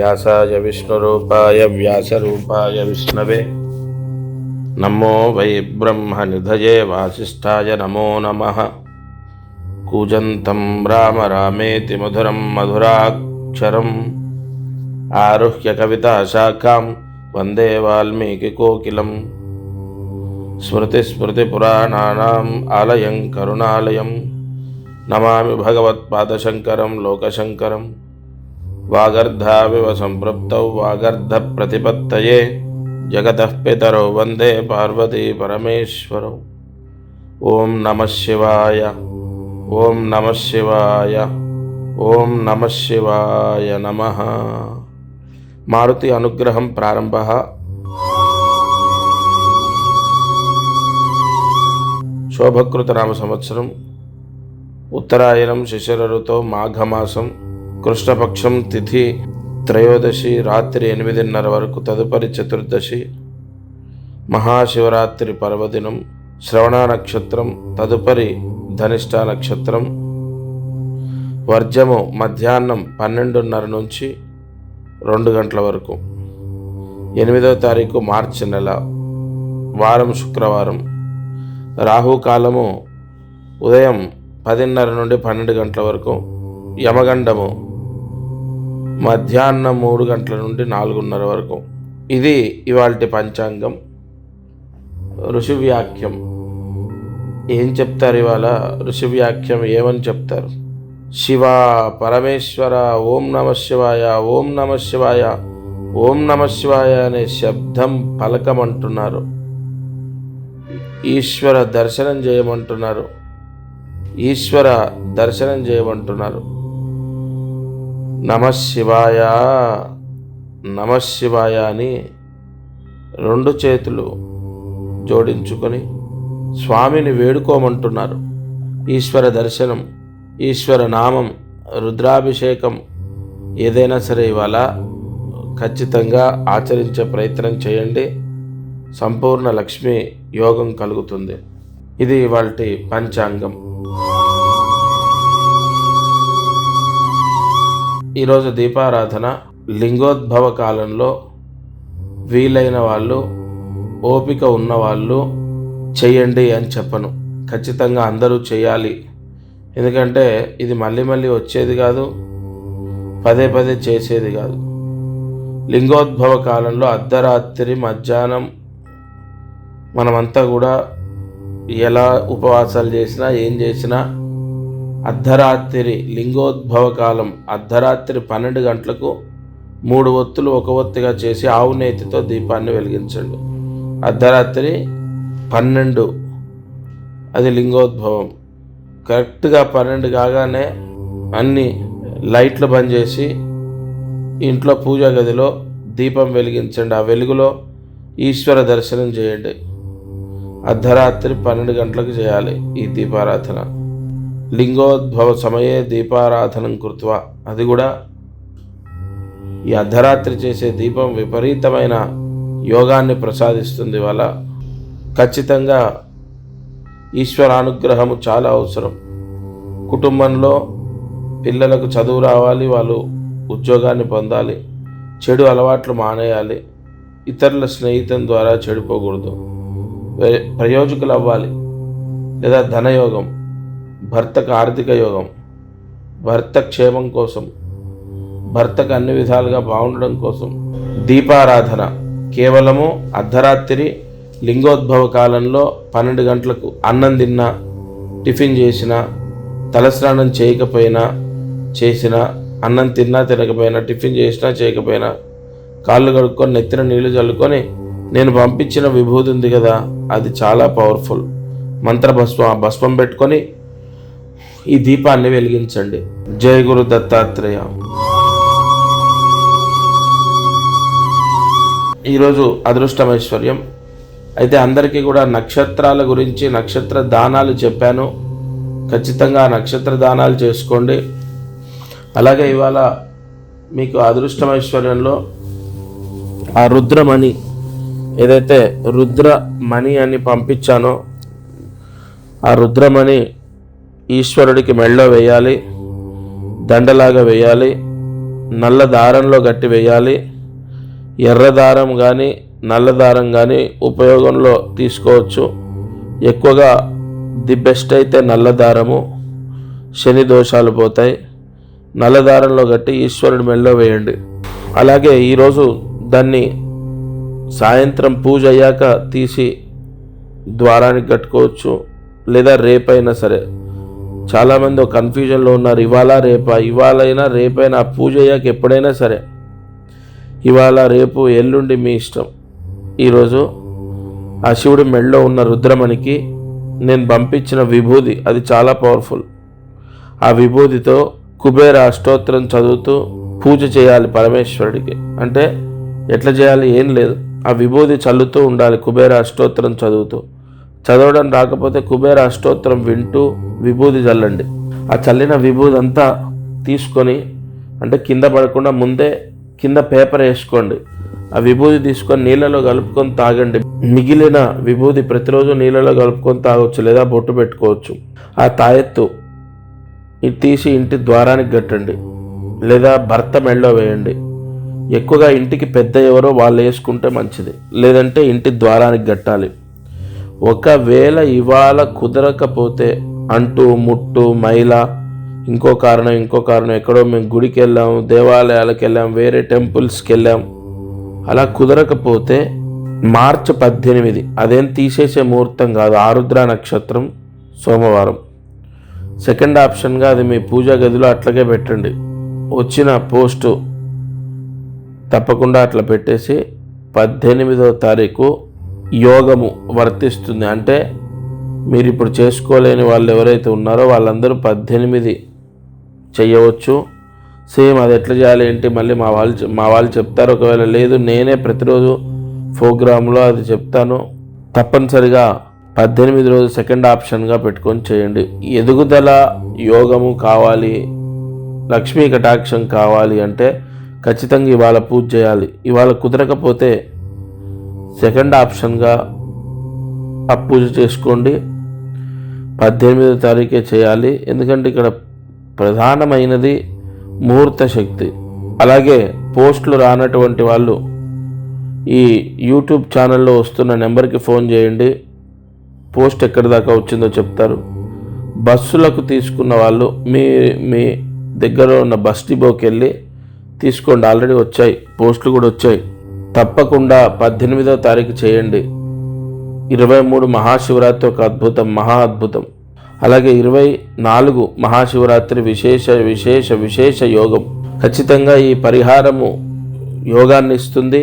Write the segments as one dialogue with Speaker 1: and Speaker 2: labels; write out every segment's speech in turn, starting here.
Speaker 1: व्यासाय विष्णुरूपाय व्यासरूपाय विष्णवे नमो वै ब्रह्मनिधये वासिष्ठाय नमो नमः। कूजन्तं राम रामेति मधुरं मधुराक्षरम् आरुह्य कविताशाखां वन्दे वाल्मीकिकोकिलम्। स्मृतिस्मृतिपुराणानाम् आलयं करुणालयं नमामि भगवत्पादशङ्करं लोकशङ्करं। वागर्धाविव सम्पृक्तौ वागर्धप्रतिपत्तये जगतः पितरौ वन्दे पार्वती परमेश्वरौ। ओं नमः शिवाय, ओं नमः शिवाय, ओं नमः शिवाय नमः। मारुति अनुग्रहं प्रारंभः। शोभकृत नाम संवत्सरं उत्तरायणं शिशिर ऋतौ माघमासं కృష్ణపక్షం తిథి త్రయోదశి రాత్రి 8:30 వరకు, తదుపరి చతుర్దశి మహాశివరాత్రి పర్వదినం, శ్రవణ నక్షత్రం, తదుపరి ధనిష్ట నక్షత్రం. వర్జము మధ్యాహ్నం 12:30 నుంచి 2 గంటల వరకు. 8వ తారీఖు మార్చి నెల, వారం శుక్రవారం. రాహుకాలము ఉదయం 10:30 నుండి 12 గంటల వరకు. యమగండము మధ్యాహ్నం 3 గంటల నుండి 4:30 వరకు. ఇది ఇవాల్టి పంచాంగం. ఋషి వ్యాఖ్యం ఏం చెప్తారు ఇవాళ? ఋషి వ్యాఖ్యం ఏమని చెప్తారు? శివ పరమేశ్వర, ఓం నమ శివాయ, ఓం నమ శివాయ, ఓం నమ శివాయ అనే శబ్దం పలకమంటున్నారు. ఈశ్వర దర్శనం చేయమంటున్నారు. ఈశ్వర దర్శనం చేయమంటున్నారు. నమ శివాయ, నమ శివాయ అని 2 చేతులు జోడించుకొని స్వామిని వేడుకోమంటున్నారు. ఈశ్వర దర్శనం, ఈశ్వర నామం, రుద్రాభిషేకం ఏదైనా సరే ఇవాళ ఖచ్చితంగా ఆచరించే ప్రయత్నం చేయండి. సంపూర్ణ లక్ష్మీ యోగం కలుగుతుంది. ఇది ఇవాల్టి పంచాంగం. ఈరోజు దీపారాధన లింగోద్భవ కాలంలో వీలైన వాళ్ళు, ఓపిక ఉన్నవాళ్ళు చేయండి అని చెప్పను. ఖచ్చితంగా అందరూ చేయాలి. ఎందుకంటే ఇది మళ్ళీ మళ్ళీ వచ్చేది కాదు, పదే పదే చేసేది కాదు. లింగోద్భవ కాలంలో అర్ధరాత్రి మధ్యాహ్నం మనమంతా కూడా ఎలా ఉపవాసాలు చేసినా ఏం చేసినా అర్ధరాత్రి లింగోద్భవ కాలం అర్ధరాత్రి 12 గంటలకు 3 ఒత్తులు 1 ఒత్తిగా చేసి ఆవు నేతితో దీపాన్ని వెలిగించండి. అర్ధరాత్రి 12 అది లింగోద్భవం. కరెక్ట్గా 12 కాగానే అన్ని లైట్లు బంద్ చేసి ఇంట్లో పూజా గదిలో దీపం వెలిగించండి. ఆ వెలుగులో ఈశ్వర దర్శనం చేయండి. అర్ధరాత్రి 12 గంటలకు చేయాలి ఈ దీపారాధన. లింగోద్భవ సమయే దీపారాధనం కృత్వా, అది కూడా ఈ అర్ధరాత్రి చేసే దీపం విపరీతమైన యోగాన్ని ప్రసాదిస్తుంది. వల్ల ఖచ్చితంగా ఈశ్వరానుగ్రహము చాలా అవసరం. కుటుంబంలో పిల్లలకు చదువు రావాలి, వాళ్ళు ఉద్యోగాన్ని పొందాలి, చెడు అలవాట్లు మానేయాలి, ఇతరుల స్నేహితం ద్వారా చెడిపోకూడదు, ప్రయోజకులు అవ్వాలి. లేదా ధనయోగం, భర్తకు ఆర్థిక యోగం, భర్త క్షేమం కోసం, భర్తకు అన్ని విధాలుగా బాగుండడం కోసం దీపారాధన కేవలము అర్ధరాత్రి లింగోద్భవ కాలంలో 12 గంటలకు అన్నం తిన్నా, టిఫిన్ చేసినా, తలస్నానం చేయకపోయినా చేసినా, అన్నం తిన్నా తినకపోయినా, టిఫిన్ చేసినా చేయకపోయినా, కాళ్ళు కడుక్కొని నెత్తిన నీళ్లు చల్లుకొని నేను పంపించిన విభూతి ఉంది కదా, అది చాలా పవర్ఫుల్. భస్మం పెట్టుకొని ఈ దీపాన్ని వెలిగించండి. జయ గురు దత్తాత్రేయ. ఈరోజు అదృష్టమైశ్వర్యం. అయితే అందరికీ కూడా నక్షత్రాల గురించి, నక్షత్ర దానాలు చెప్పాను. ఖచ్చితంగా నక్షత్ర దానాలు చేసుకోండి. అలాగే ఇవాళ మీకు అదృష్టమైశ్వర్యంలో ఆ రుద్రమణి, ఏదైతే రుద్రమణి అని పంపించానో ఆ రుద్రమణి ఈశ్వరుడికి మెళ్ళో వేయాలి, దండలాగా వేయాలి. నల్ల దారంలో గట్టి వేయాలి. ఎర్ర దారం కానీ నల్ల దారం కానీ ఉపయోగంలో తీసుకోవచ్చు. ఎక్కువగా ది బెస్ట్ అయితే నల్ల దారము. శని దోషాలు పోతాయి. నల్ల దారంలో గట్టి ఈశ్వరుడి మెడలో వేయండి. అలాగే ఈరోజు దాన్ని సాయంత్రం పూజ అయ్యాక తీసి ద్వారానికి కట్టుకోవచ్చు, లేదా రేపైనా సరే. చాలామంది ఒక కన్ఫ్యూజన్లో ఉన్నారు, ఇవాళ రేపా, ఇవాళైనా రేపైనా, పూజ అయ్యాక ఎప్పుడైనా సరే. ఇవాళ రేపు ఎల్లుండి మీ ఇష్టం. ఈరోజు ఆ శివుడి మెడలో ఉన్న రుద్రమణికి నేను పంపించిన విభూది అది చాలా పవర్ఫుల్. ఆ విభూదితో కుబేర అష్టోత్తరం చదువుతూ పూజ చేయాలి పరమేశ్వరుడికి. అంటే ఎట్లా చేయాలి, ఏం లేదు, ఆ విభూది చల్లుతూ ఉండాలి కుబేర అష్టోత్తరం చదువుతూ. చదవడం రాకపోతే కుబేర అష్టోత్తరం వింటూ విభూది చల్లండి. ఆ చల్లిన విభూది అంతా తీసుకొని, అంటే కింద పడకుండా ముందే కింద పేపర్ వేసుకోండి. ఆ విభూది తీసుకొని నీళ్ళలో కలుపుకొని తాగండి. మిగిలిన విభూది ప్రతిరోజు నీళ్ళలో కలుపుకొని తాగొచ్చు, లేదా బొట్టు పెట్టుకోవచ్చు. ఆ తాయెత్తు ఇది తీసి ఇంటి ద్వారానికి కట్టండి, లేదా భర్త మెడలో వేయండి. ఎక్కువగా ఇంటికి పెద్ద ఎవరో వాళ్ళు వేసుకుంటే మంచిది, లేదంటే ఇంటి ద్వారానికి కట్టాలి. ఒకవేళ ఇవాళ కుదరకపోతే అంటూ ముట్టు మైల ఇంకో కారణం ఎక్కడో మేము గుడికి వెళ్ళాం, దేవాలయాలకు వెళ్ళాం, వేరే టెంపుల్స్కి వెళ్ళాం, అలా కుదరకపోతే మార్చి 18, అదేం తీసేసే ముహూర్తం కాదు, ఆరుద్ర నక్షత్రం సోమవారం. సెకండ్ ఆప్షన్గా అది మీ పూజా గదిలో అట్లాగే పెట్టండి. వచ్చిన పోస్టు తప్పకుండా అట్లా పెట్టేసి 18వ తారీఖు యోగము వర్తిస్తుంది. అంటే మీరు ఇప్పుడు చేసుకోలేని వాళ్ళు ఎవరైతే ఉన్నారో వాళ్ళందరూ 18 చేయవచ్చు. సేమ్ అది ఎట్లా చేయాలి ఏంటి మళ్ళీ మా వాళ్ళు చెప్తారు. ఒకవేళ లేదు నేనే ప్రతిరోజు ప్రోగ్రాంలో అది చెప్తాను. తప్పనిసరిగా 18 రోజు సెకండ్ ఆప్షన్గా పెట్టుకొని చేయండి. ఎదుగుదల యోగము కావాలి, లక్ష్మీ కటాక్షం కావాలి అంటే ఖచ్చితంగా ఇవాళ పూజ చేయాలి. ఇవాళ కుదరకపోతే సెకండ్ ఆప్షన్గా ఆ పూజ చేసుకోండి. 18వ తారీఖే చేయాలి. ఎందుకంటే ఇక్కడ ప్రధానమైనది ముహూర్త శక్తి. అలాగే పోస్టులు రానటువంటి వాళ్ళు ఈ యూట్యూబ్ ఛానల్లో వస్తున్న నెంబర్కి ఫోన్ చేయండి. పోస్ట్ ఎక్కడి దాకా వచ్చిందో చెప్తారు. బస్సులకు తీసుకున్న వాళ్ళు మీ దగ్గర ఉన్న బస్ డిపోకి వెళ్ళి తీసుకోండి. ఆల్రెడీ వచ్చాయి, పోస్టులు కూడా వచ్చాయి. తప్పకుండా 18వ తారీఖు చేయండి. 23 మహాశివరాత్రి ఒక అద్భుతం, మహా అద్భుతం. అలాగే 24 మహాశివరాత్రి విశేష యోగం. ఖచ్చితంగా ఈ పరిహారము యోగాన్ని ఇస్తుంది.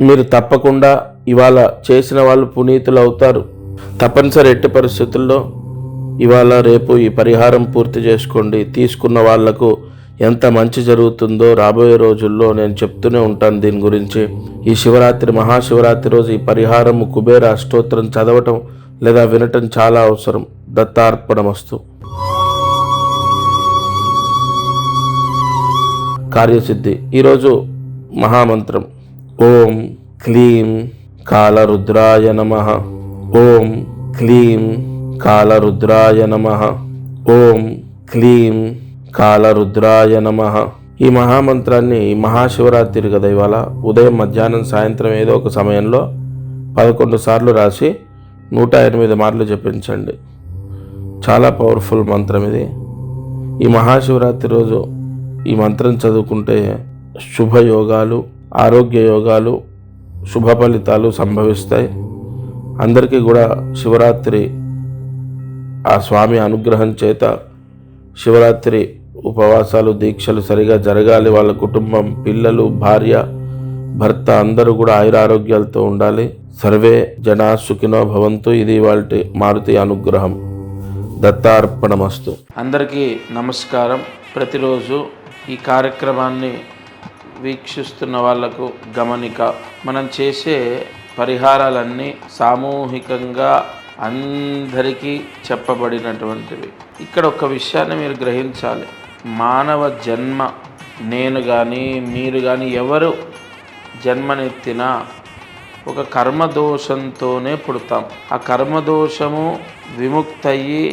Speaker 1: మీరు తప్పకుండా ఇవాళ చేసిన వాళ్ళు పునీతులు అవుతారు. తప్పనిసరి ఎట్టి పరిస్థితుల్లో ఇవాళ రేపు ఈ పరిహారం పూర్తి చేసుకోండి. తీసుకున్న వాళ్లకు ఎంత మంచి జరుగుతుందో రాబోయే రోజుల్లో నేను చెప్తూనే ఉంటాను దీని గురించి. ఈ శివరాత్రి మహాశివరాత్రి రోజు ఈ పరిహారము కుబేర అష్టోత్తరం చదవటం లేదా వినటం చాలా అవసరం. దత్తార్పణమస్తు. కార్యసిద్ధి. ఈరోజు మహామంత్రం ఓం క్లీం కాలరుద్రాయ నమః. ఓం క్లీం కాలరుద్రాయ నమః. ఓం క్లీం కాలరుద్రాయ నమః. ఈ మహామంత్రాన్ని మహాశివరాత్రి కదా ఇవాళ ఉదయం మధ్యాహ్నం సాయంత్రం ఏదో ఒక సమయంలో 11 సార్లు రాసి 108 మార్లు జపించండి. చాలా పవర్ఫుల్ మంత్రం ఇది. ఈ మహాశివరాత్రి రోజు ఈ మంత్రం చదువుకుంటే శుభయోగాలు, ఆరోగ్య యోగాలు, శుభ ఫలితాలు సంభవిస్తాయి. అందరికీ కూడా శివరాత్రి ఆ స్వామి అనుగ్రహం చేత శివరాత్రి ఉపవాసాలు దీక్షలు సరిగా జరగాలి. వాళ్ళ కుటుంబం, పిల్లలు, భార్య, భర్త అందరూ కూడా ఆయురారోగ్యాలతో ఉండాలి. సర్వే జనా సుఖినో భవంతు. ఇది వాళ్ళ మారుతి అనుగ్రహం. దత్తార్పణమస్తు. అందరికీ నమస్కారం. ప్రతిరోజు ఈ కార్యక్రమాన్ని వీక్షిస్తున్న వాళ్లకు గమనిక, మనం చేసే పరిహారాలన్నీ సామూహికంగా అందరికీ చెప్పబడినటువంటివి. ఇక్కడ ఒక విషయాన్ని మీరు గ్రహించాలి. మానవ జన్మ, నేను కానీ మీరు కానీ ఎవరు జన్మనెత్తినా ఒక కర్మదోషంతోనే పుడతాం. ఆ కర్మదోషము విముక్తయ్యి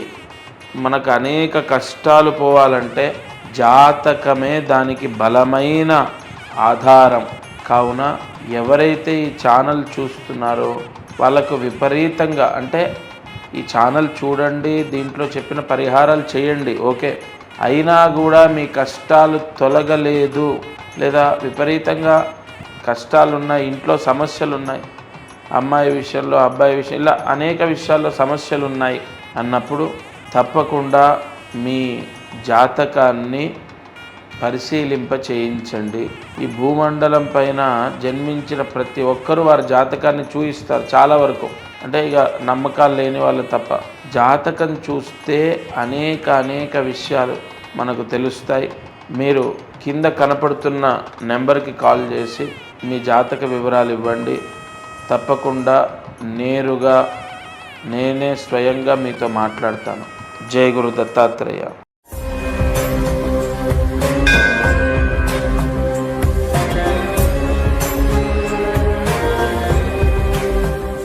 Speaker 1: మనకు అనేక కష్టాలు పోవాలంటే జాతకమే దానికి బలమైన ఆధారం. కావున ఎవరైతే ఈ ఛానల్ చూస్తున్నారో వాళ్ళకు విపరీతంగా, అంటే ఈ ఛానల్ చూడండి, దీంట్లో చెప్పిన పరిహారాలు చేయండి, ఓకే, అయినా కూడా మీ కష్టాలు తొలగలేదు, లేదా విపరీతంగా కష్టాలున్నాయి, ఇంట్లో సమస్యలున్నాయి, అమ్మాయి విషయంలో, అబ్బాయి విషయం, ఇలా అనేక విషయాల్లో సమస్యలు ఉన్నాయి అన్నప్పుడు తప్పకుండా మీ జాతకాన్ని పరిశీలింప చేయించండి. ఈ భూమండలం పైన జన్మించిన ప్రతి ఒక్కరూ వారి జాతకాన్ని చూయిస్తారు చాలా వరకు, అంటే ఇక నమ్మకాలు లేని వాళ్ళు తప్ప. జాతకం చూస్తే అనేక విషయాలు మనకు తెలుస్తాయి. మీరు కింద కనపడుతున్న నెంబర్కి కాల్ చేసి మీ జాతక వివరాలు ఇవ్వండి. తప్పకుండా నేరుగా నేనే స్వయంగా మీతో మాట్లాడతాను. జై గురు దత్తాత్రేయ.